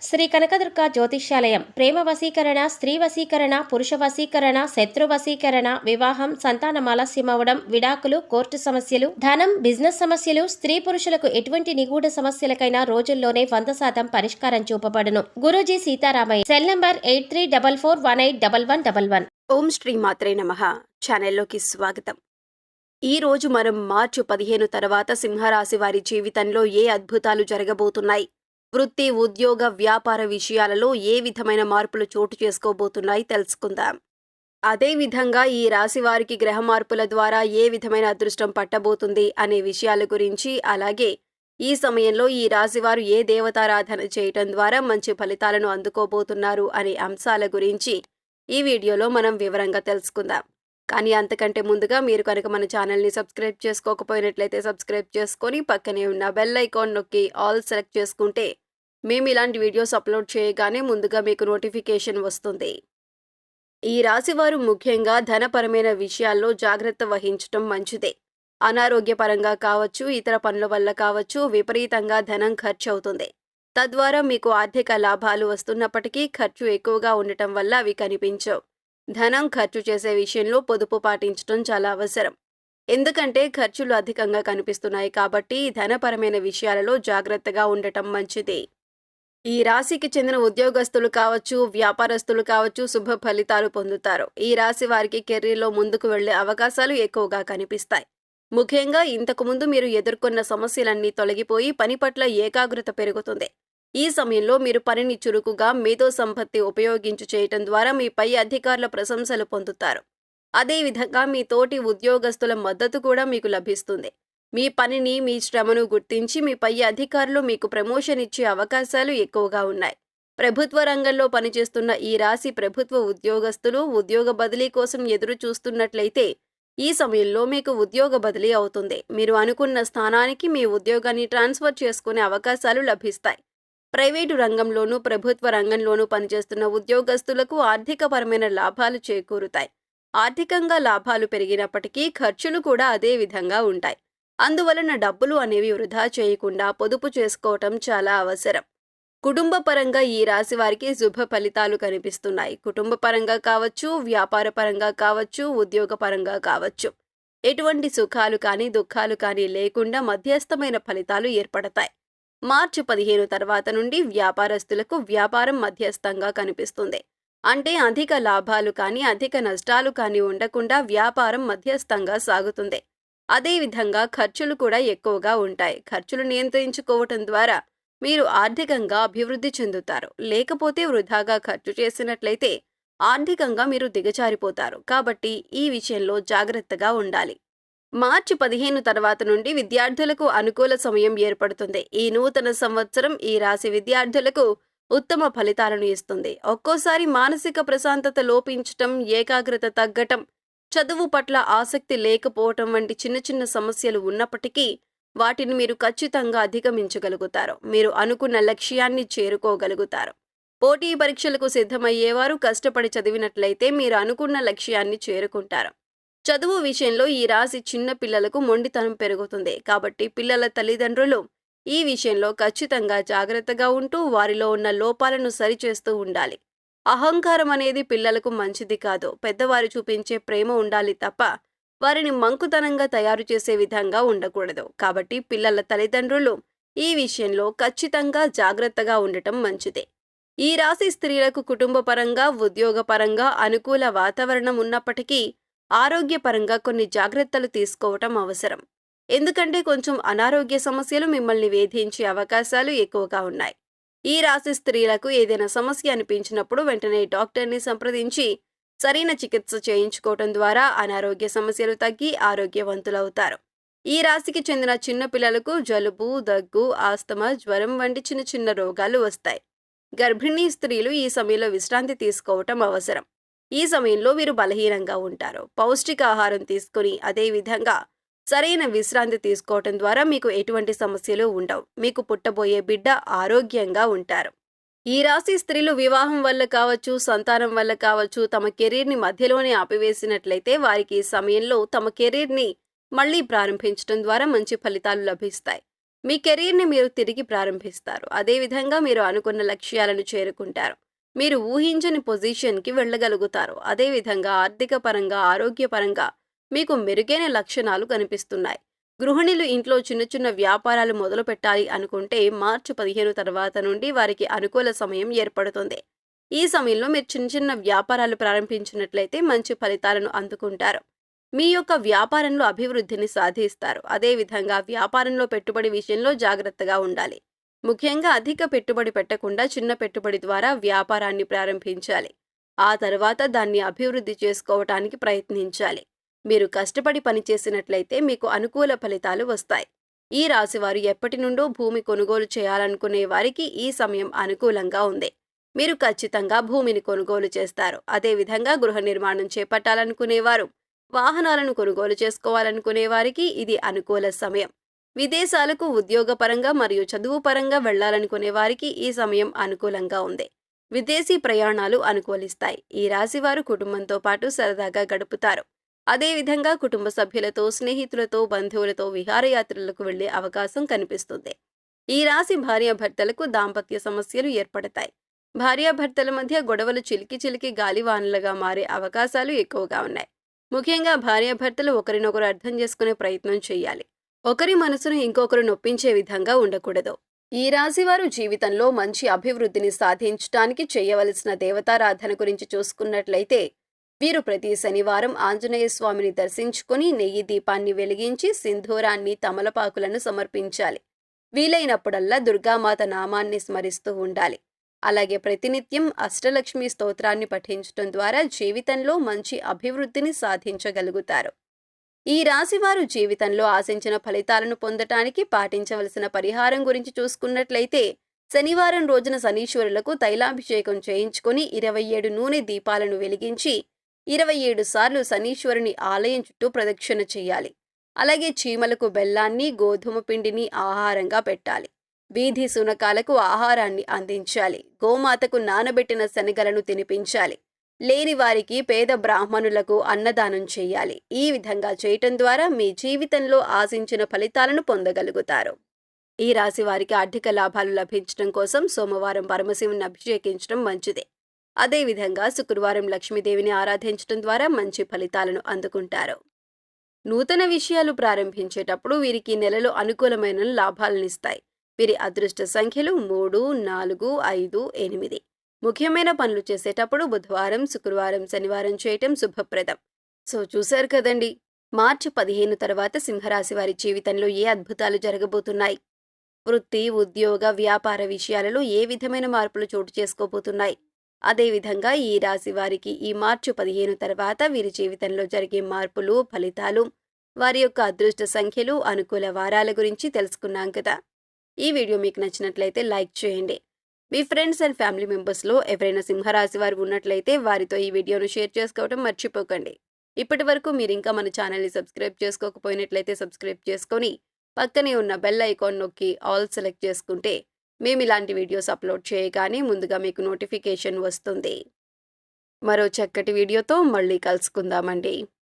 శ్రీ కనకదుర్గ జ్యోతిష్యాలయం ప్రేమ వశీకరణ, స్త్రీ వశీకరణ, పురుష వశీకరణ, శత్రు వశీకరణ, వివాహం, సంతానం ఆలస్యమవడం, విడాకులు, కోర్టు సమస్యలు, ధనం, బిజినెస్ సమస్యలు, స్త్రీ పురుషులకు ఎటువంటి నిగూఢ సమస్యలకైనా రోజుల్లోనే 100% పరిష్కారం చూపబడును. గురూజీ సీతారామయ్య. Cell number 8344181111. ఓం శ్రీ మాత్రే నమః. ఛానల్లోకి స్వాగతం. ఈ రోజు మనం మార్చి 15 తర్వాత సింహరాశి వారి జీవితంలో ఏ అద్భుతాలు జరగబోతున్నాయి, వృత్తి, ఉద్యోగ, వ్యాపార విషయాలలో ఏ విధమైన మార్పులు చోటు చేసుకోబోతున్నాయి తెలుసుకుందాం. అదేవిధంగా ఈ రాశి వారికి గ్రహ మార్పుల ద్వారా ఏ విధమైన అదృష్టం పట్టబోతుంది అనే విషయాల గురించి, అలాగే ఈ సమయంలో ఈ రాశివారు ఏ దేవతారాధన చేయటం ద్వారా మంచి ఫలితాలను అందుకోబోతున్నారు అనే అంశాల గురించి ఈ వీడియోలో మనం వివరంగా తెలుసుకుందాం. కానీ అంతకంటే ముందుగా మీరు కనుక మన ఛానల్ని సబ్స్క్రైబ్ చేసుకోకపోయినట్లయితే సబ్స్క్రైబ్ చేసుకొని పక్కనే ఉన్న బెల్ ఐకాన్ నొక్కి ఆల్ సెలెక్ట్ చేసుకుంటే మేము ఇలాంటి వీడియోస్ అప్లోడ్ చేయగానే ముందుగా మీకు నోటిఫికేషన్ వస్తుంది. ఈ రాశివారు ముఖ్యంగా ధనపరమైన విషయాల్లో జాగ్రత్త వహించటం మంచిదే. అనారోగ్యపరంగా కావచ్చు, ఇతర పనుల వల్ల కావచ్చు, విపరీతంగా ధనం ఖర్చు అవుతుంది. తద్వారా మీకు ఆర్థిక లాభాలు వస్తున్నప్పటికీ ఖర్చు ఎక్కువగా ఉండటం వల్ల అవి కనిపించవు. ధనం ఖర్చు చేసే విషయంలో పొదుపు పాటించడం చాలా అవసరం. ఎందుకంటే ఖర్చులు అధికంగా కనిపిస్తున్నాయి కాబట్టి ధనపరమైన విషయాలలో జాగ్రత్తగా ఉండటం మంచిది. ఈ రాశికి చెందిన ఉద్యోగస్తులు కావచ్చు, వ్యాపారస్తులు కావచ్చు శుభ ఫలితాలు పొందుతారు. ఈ రాశి వారికి కెరీర్లో ముందుకు వెళ్లే అవకాశాలు ఎక్కువగా కనిపిస్తాయి. ముఖ్యంగా ఇంతకుముందు మీరు ఎదుర్కొన్న సమస్యలన్నీ తొలగిపోయి పని పట్ల ఏకాగ్రత పెరుగుతుంది. ఈ సమయంలో మీరు పనిని చురుకుగా, మేధో సంపత్తి ఉపయోగించి చేయటం ద్వారా మీ పై అధికారుల ప్రశంసలు పొందుతారు. అదేవిధంగా మీ తోటి ఉద్యోగస్తుల మద్దతు కూడా మీకు లభిస్తుంది. మీ పనిని, మీ శ్రమను గుర్తించి మీ పై అధికారులు మీకు ప్రమోషన్ ఇచ్చే అవకాశాలు ఎక్కువగా ఉన్నాయి. ప్రభుత్వ రంగంలో పనిచేస్తున్న ఈ రాశి ప్రభుత్వ ఉద్యోగస్తులు ఉద్యోగ బదిలీ కోసం ఎదురు చూస్తున్నట్లయితే ఈ సమయంలో మీకు ఉద్యోగ బదిలీ అవుతుంది. మీరు అనుకున్న స్థానానికి మీ ఉద్యోగాన్ని ట్రాన్స్ఫర్ చేసుకునే అవకాశాలు లభిస్తాయి. ప్రైవేటు రంగంలోనూ ప్రభుత్వ రంగంలోనూ పనిచేస్తున్న ఉద్యోగస్తులకు ఆర్థికపరమైన లాభాలు చేకూరుతాయి. ఆర్థికంగా లాభాలు పెరిగినప్పటికీ ఖర్చులు కూడా అదే విధంగా ఉంటాయి. అందువలన డబ్బులు అనేవి వృధా చేయకుండా పొదుపు చేసుకోవటం చాలా అవసరం. కుటుంబ పరంగా ఈ రాశి వారికి శుభ ఫలితాలు కనిపిస్తున్నాయి. కుటుంబ పరంగా కావచ్చు, వ్యాపార పరంగా కావచ్చు, ఉద్యోగ పరంగా కావచ్చు, ఎటువంటి సుఖాలు కానీ దుఃఖాలు కానీ లేకుండా మధ్యస్థమైన ఫలితాలు ఏర్పడతాయి. మార్చి 15 తర్వాత నుండి వ్యాపారస్తులకు వ్యాపారం మధ్యస్థంగా కనిపిస్తుంది. అంటే అధిక లాభాలు కానీ అధిక నష్టాలు కానీ ఉండకుండా వ్యాపారం మధ్యస్థంగా సాగుతుంది. అదేవిధంగా ఖర్చులు కూడా ఎక్కువగా ఉంటాయి. ఖర్చులు నియంత్రించుకోవటం ద్వారా మీరు ఆర్థికంగా అభివృద్ధి చెందుతారు. లేకపోతే వృధాగా ఖర్చు చేసినట్లయితే ఆర్థికంగా మీరు దిగజారిపోతారు. కాబట్టి ఈ విషయంలో జాగ్రత్తగా ఉండాలి. మార్చి 15 తర్వాత నుండి విద్యార్థులకు అనుకూల సమయం ఏర్పడుతుంది. ఈ నూతన సంవత్సరం ఈ రాశి విద్యార్థులకు ఉత్తమ ఫలితాలను ఇస్తుంది. ఒక్కోసారి మానసిక ప్రశాంతత లోపించటం, ఏకాగ్రత తగ్గటం, చదువు పట్ల ఆసక్తి లేకపోవటం వంటి చిన్న చిన్న సమస్యలు ఉన్నప్పటికీ వాటిని మీరు ఖచ్చితంగా అధిగమించగలుగుతారు. మీరు అనుకున్న లక్ష్యాన్ని చేరుకోగలుగుతారు. పోటీ పరీక్షలకు సిద్ధమయ్యేవారు కష్టపడి చదివినట్లయితే మీరు అనుకున్న లక్ష్యాన్ని చేరుకుంటారు. చదువు విషయంలో ఈ రాశి చిన్న పిల్లలకు మొండితనం పెరుగుతుంది. కాబట్టి పిల్లల తల్లిదండ్రులు ఈ విషయంలో ఖచ్చితంగా జాగ్రత్తగా ఉంటూ వారిలో ఉన్న లోపాలను సరిచేస్తూ ఉండాలి. అహంకారం అనేది పిల్లలకు మంచిది కాదు. పెద్దవారు చూపించే ప్రేమ ఉండాలి తప్ప వారిని మంకుతనంగా తయారు చేసే విధంగా ఉండకూడదు. కాబట్టి పిల్లల తల్లిదండ్రులు ఈ విషయంలో ఖచ్చితంగా జాగ్రత్తగా ఉండటం మంచిదే. ఈ రాశి స్త్రీలకు కుటుంబ పరంగా, ఉద్యోగ పరంగా అనుకూల వాతావరణం ఉన్నప్పటికీ ఆరోగ్యపరంగా కొన్ని జాగ్రత్తలు తీసుకోవటం అవసరం. ఎందుకంటే కొంచెం అనారోగ్య సమస్యలు మిమ్మల్ని వేధించే అవకాశాలు ఎక్కువగా ఉన్నాయి. ఈ రాశి స్త్రీలకు ఏదైనా సమస్య అనిపించినప్పుడు వెంటనే డాక్టర్ని సంప్రదించి సరైన చికిత్స చేయించుకోవటం ద్వారా అనారోగ్య సమస్యలు తగ్గి ఆరోగ్యవంతులవుతారు. ఈ రాశికి చెందిన చిన్న పిల్లలకు జలుబు, దగ్గు, ఆస్తమా, జ్వరం వంటి చిన్న చిన్న రోగాలు వస్తాయి. గర్భిణీ స్త్రీలు ఈ సమయంలో విశ్రాంతి తీసుకోవటం అవసరం. ఈ సమయంలో వీరు బలహీనంగా ఉంటారు. పౌష్టికాహారం తీసుకుని అదేవిధంగా సరైన విశ్రాంతి తీసుకోవటం ద్వారా మీకు ఎటువంటి సమస్యలు ఉండవు. మీకు పుట్టబోయే బిడ్డ ఆరోగ్యంగా ఉంటారు. ఈ రాశి స్త్రీలు వివాహం వల్ల కావచ్చు, సంతానం వల్ల కావచ్చు తమ కెరీర్ని మధ్యలోనే ఆపివేసినట్లయితే వారికి ఈ సమయంలో తమ కెరీర్ని మళ్లీ ప్రారంభించడం ద్వారా మంచి ఫలితాలు లభిస్తాయి. మీ కెరీర్ని మీరు తిరిగి ప్రారంభిస్తారు. అదేవిధంగా మీరు అనుకున్న లక్ష్యాలను చేరుకుంటారు. మీరు ఊహించని పొజిషన్కి వెళ్ళగలుగుతారు. అదేవిధంగా ఆర్థిక పరంగా, ఆరోగ్యపరంగా మీకు మెరుగైన లక్షణాలు కనిపిస్తున్నాయి. గృహిణులు ఇంట్లో చిన్న చిన్న వ్యాపారాలు మొదలు పెట్టాలి అనుకుంటే మార్చి 15 తర్వాత నుండి వారికి అనుకూల సమయం ఏర్పడుతుంది. ఈ సమయంలో మీరు చిన్న చిన్న వ్యాపారాలు ప్రారంభించినట్లయితే మంచి ఫలితాలను అందుకుంటారు. మీ యొక్క వ్యాపారంలో అభివృద్ధిని సాధిస్తారు. అదేవిధంగా వ్యాపారంలో పెట్టుబడి విషయంలో జాగ్రత్తగా ఉండాలి. ముఖ్యంగా అధిక పెట్టుబడి పెట్టకుండా చిన్న పెట్టుబడి ద్వారా వ్యాపారాన్ని ప్రారంభించాలి. ఆ తర్వాత దాన్ని అభివృద్ధి చేసుకోవటానికి ప్రయత్నించాలి. మీరు కష్టపడి పనిచేసినట్లయితే మీకు అనుకూల ఫలితాలు వస్తాయి. ఈ రాశివారు ఎప్పటి నుండో భూమి కొనుగోలు చేయాలనుకునే వారికి ఈ సమయం అనుకూలంగా ఉంది. మీరు ఖచ్చితంగా భూమిని కొనుగోలు చేస్తారు. అదేవిధంగా గృహ నిర్మాణం చేపట్టాలనుకునేవారు, వాహనాలను కొనుగోలు చేసుకోవాలనుకునే వారికి ఇది అనుకూల సమయం. విదేశాలకు ఉద్యోగపరంగా మరియు చదువు పరంగా వెళ్లాలనుకునే వారికి ఈ సమయం అనుకూలంగా ఉంది. విదేశీ ప్రయాణాలు అనుకూలిస్తాయి. ఈ రాశివారు కుటుంబంతో పాటు సరదాగా గడుపుతారు. అదేవిధంగా కుటుంబ సభ్యులతో, స్నేహితులతో, బంధువులతో విహారయాత్రలకు వెళ్లే అవకాశం కనిపిస్తుంది. ఈ రాశి భార్యాభర్తలకు దాంపత్య సమస్యలు ఏర్పడతాయి. భార్యాభర్తల మధ్య గొడవలు చిలికి చిలికి గాలివానలుగా మారే అవకాశాలు ఎక్కువగా ఉన్నాయి. ముఖ్యంగా భార్యాభర్తలు ఒకరినొకరు అర్థం చేసుకునే ప్రయత్నం చేయాలి. ఒకరి మనసును ఇంకొకరు నొప్పించే విధంగా ఉండకూడదు. ఈ రాశివారు జీవితంలో మంచి అభివృద్ధిని సాధించడానికి చేయవలసిన దేవతారాధన గురించి చూసుకున్నట్లయితే వీరు ప్రతి శనివారం ఆంజనేయ స్వామిని దర్శించుకుని నెయ్యి దీపాన్ని వెలిగించి సింధూరాన్ని, తమలపాకులను సమర్పించాలి. వీలైనప్పుడల్లా దుర్గామాత నామాన్ని స్మరిస్తూ ఉండాలి. అలాగే ప్రతినిత్యం అష్టలక్ష్మి స్తోత్రాన్ని పఠించడం ద్వారా జీవితంలో మంచి అభివృద్ధిని సాధించగలుగుతారు. ఈ రాశివారు జీవితంలో ఆశించిన ఫలితాలను పొందటానికి పాటించవలసిన పరిహారం గురించి చూసుకున్నట్లయితే శనివారం రోజున శనీశ్వరులకు తైలాభిషేకం చేయించుకొని 27 నూనె దీపాలను వెలిగించి 27 సార్లు శనీశ్వరుని ఆలయం చుట్టూ ప్రదక్షిణ చేయాలి. అలాగే చీమలకు బెల్లాన్ని, గోధుమ పిండిని ఆహారంగా పెట్టాలి. వీధి శునకాలకు ఆహారాన్ని అందించాలి. గోమాతకు నానబెట్టిన శనగలను తినిపించాలి. లేని వారికి, పేద బ్రాహ్మణులకు అన్నదానం చేయాలి. ఈ విధంగా చేయటం ద్వారా మీ జీవితంలో ఆశించిన ఫలితాలను పొందగలుగుతారు. ఈ రాశి వారికి ఆర్థిక లాభాలు లభించడం కోసం సోమవారం పరమశివుని అభిషేకించడం మంచిది. అదేవిధంగా శుక్రవారం లక్ష్మీదేవిని ఆరాధించడం ద్వారా మంచి ఫలితాలను అందుకుంటారు. నూతన విషయాలు ప్రారంభించేటప్పుడు వీరికి నెలలో అనుకూలమైన లాభాలనిస్తాయి. వీరి అదృష్ట సంఖ్యలు 3, 4, 5, 8. ముఖ్యమైన పనులు చేసేటప్పుడు బుధవారం, శుక్రవారం, శనివారం చేయటం శుభప్రదం. సో చూశారు కదండి, మార్చి 15 తర్వాత సింహరాశి వారి జీవితంలో ఏ అద్భుతాలు జరగబోతున్నాయి, వృత్తి, ఉద్యోగ, వ్యాపార విషయాలలో ఏ విధమైన మార్పులు చోటు చేసుకోబోతున్నాయి, అదేవిధంగా ఈ రాశి వారికి ఈ మార్చి 15 తర్వాత వీరి జీవితంలో జరిగే మార్పులు, ఫలితాలు, వారి యొక్క అదృష్ట సంఖ్యలు, అనుకూల వారాల గురించి తెలుసుకున్నాం కదా. ఈ వీడియో మీకు నచ్చినట్లయితే లైక్ చేయండి. మీ ఫ్రెండ్స్ అండ్ ఫ్యామిలీ మెంబర్స్లో ఎవరైనా సింహరాశి వారు ఉన్నట్లయితే వారితో ఈ వీడియోను షేర్ చేసుకోవడం మర్చిపోకండి. ఇప్పటి వరకు మీరు ఇంకా మన ఛానల్ని సబ్స్క్రైబ్ చేసుకోకపోయినట్లయితే సబ్స్క్రైబ్ చేసుకొని పక్కనే ఉన్న బెల్ ఐకాన్ నొక్కి ఆల్ సెలెక్ట్ చేసుకుంటే మేము ఇలాంటి వీడియోస్ అప్లోడ్ చేయగానే ముందుగా మీకు నోటిఫికేషన్ వస్తుంది. మరో చక్కటి వీడియోతో మళ్ళీ కలుసుకుందామండి.